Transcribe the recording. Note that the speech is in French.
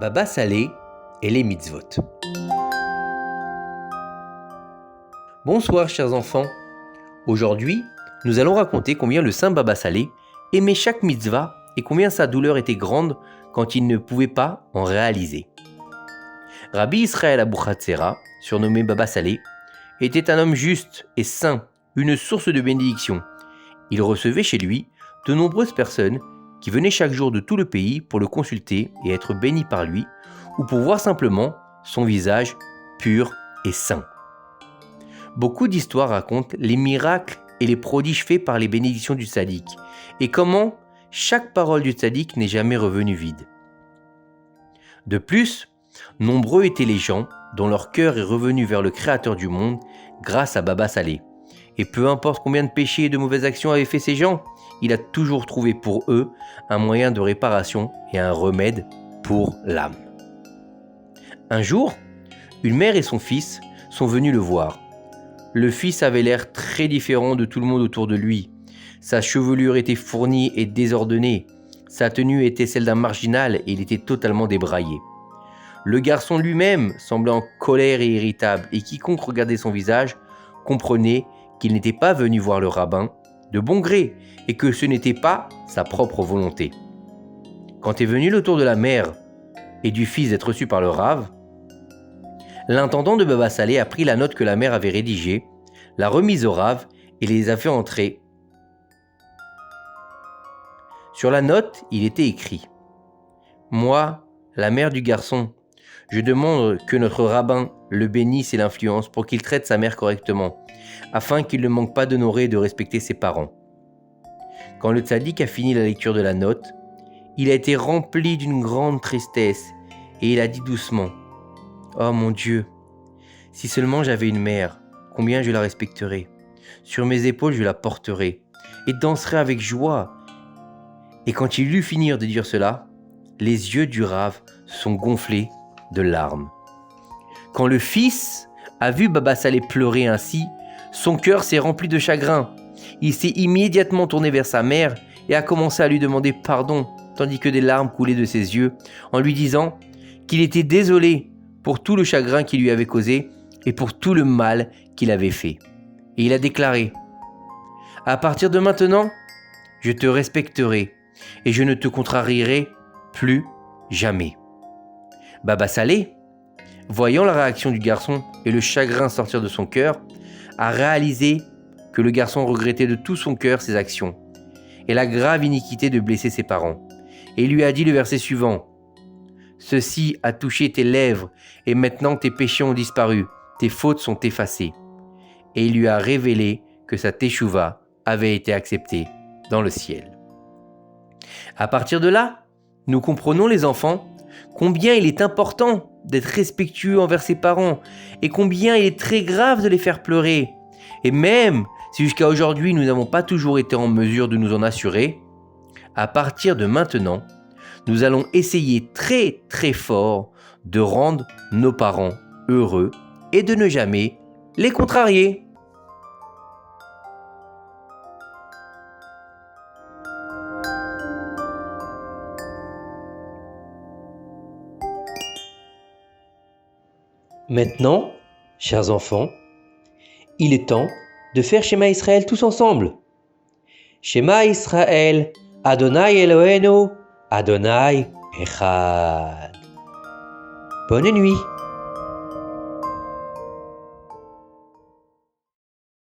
Baba Salé et les mitzvot. Bonsoir chers enfants. Aujourd'hui, nous allons raconter combien le saint Baba Salé aimait chaque mitzvah et combien sa douleur était grande quand il ne pouvait pas en réaliser. Rabbi Israël Abouchatzera, surnommé Baba Salé, était un homme juste et saint, une source de bénédiction. Il recevait chez lui de nombreuses personnes qui venaient chaque jour de tout le pays pour le consulter et être bénis par lui, ou pour voir simplement son visage pur et saint. Beaucoup d'histoires racontent les miracles et les prodiges faits par les bénédictions du tzaddik, et comment chaque parole du tzaddik n'est jamais revenue vide. De plus, nombreux étaient les gens dont leur cœur est revenu vers le Créateur du monde grâce à Baba Salé. Et peu importe combien de péchés et de mauvaises actions avaient fait ces gens, il a toujours trouvé pour eux un moyen de réparation et un remède pour l'âme. Un jour, une mère et son fils sont venus le voir. Le fils avait l'air très différent de tout le monde autour de lui. Sa chevelure était fournie et désordonnée. Sa tenue était celle d'un marginal et il était totalement débraillé. Le garçon lui-même semblait en colère et irritable, et quiconque regardait son visage comprenait qu'il n'était pas venu voir le rabbin de bon gré et que ce n'était pas sa propre volonté. Quand est venu le tour de la mère et du fils d'être reçu par le rave, l'intendant de Baba Salé a pris la note que la mère avait rédigée, l'a remise au rave et les a fait entrer. Sur la note, il était écrit « Moi, la mère du garçon, je demande que notre rabbin le bénisse et l'influence pour qu'il traite sa mère correctement, afin qu'il ne manque pas d'honorer et de respecter ses parents. » Quand le tzaddik a fini la lecture de la note, il a été rempli d'une grande tristesse et il a dit doucement « Oh mon Dieu, si seulement j'avais une mère, combien je la respecterais. Sur mes épaules je la porterais et danserais avec joie. » Et quand il eut fini de dire cela, les yeux du rave sont gonflés de larmes. Quand le fils a vu Baba Salé pleurer ainsi, son cœur s'est rempli de chagrin. Il s'est immédiatement tourné vers sa mère et a commencé à lui demander pardon, tandis que des larmes coulaient de ses yeux, en lui disant qu'il était désolé pour tout le chagrin qu'il lui avait causé et pour tout le mal qu'il avait fait. Et il a déclaré « À partir de maintenant, je te respecterai et je ne te contrarierai plus jamais. » Baba Salé, voyant la réaction du garçon et le chagrin sortir de son cœur, a réalisé que le garçon regrettait de tout son cœur ses actions et la grave iniquité de blesser ses parents. Et il lui a dit le verset suivant « Ceci a touché tes lèvres et maintenant tes péchés ont disparu, tes fautes sont effacées. » Et il lui a révélé que sa teshuva avait été acceptée dans le ciel. À partir de là, nous comprenons les enfants combien il est important d'être respectueux envers ses parents et combien il est très grave de les faire pleurer. Et même si jusqu'à aujourd'hui nous n'avons pas toujours été en mesure de nous en assurer, à partir de maintenant, nous allons essayer très très fort de rendre nos parents heureux et de ne jamais les contrarier. Maintenant, chers enfants, il est temps de faire Shema Israël tous ensemble. Shema Israël, Adonai Eloheinu, Adonai Echad. Bonne nuit.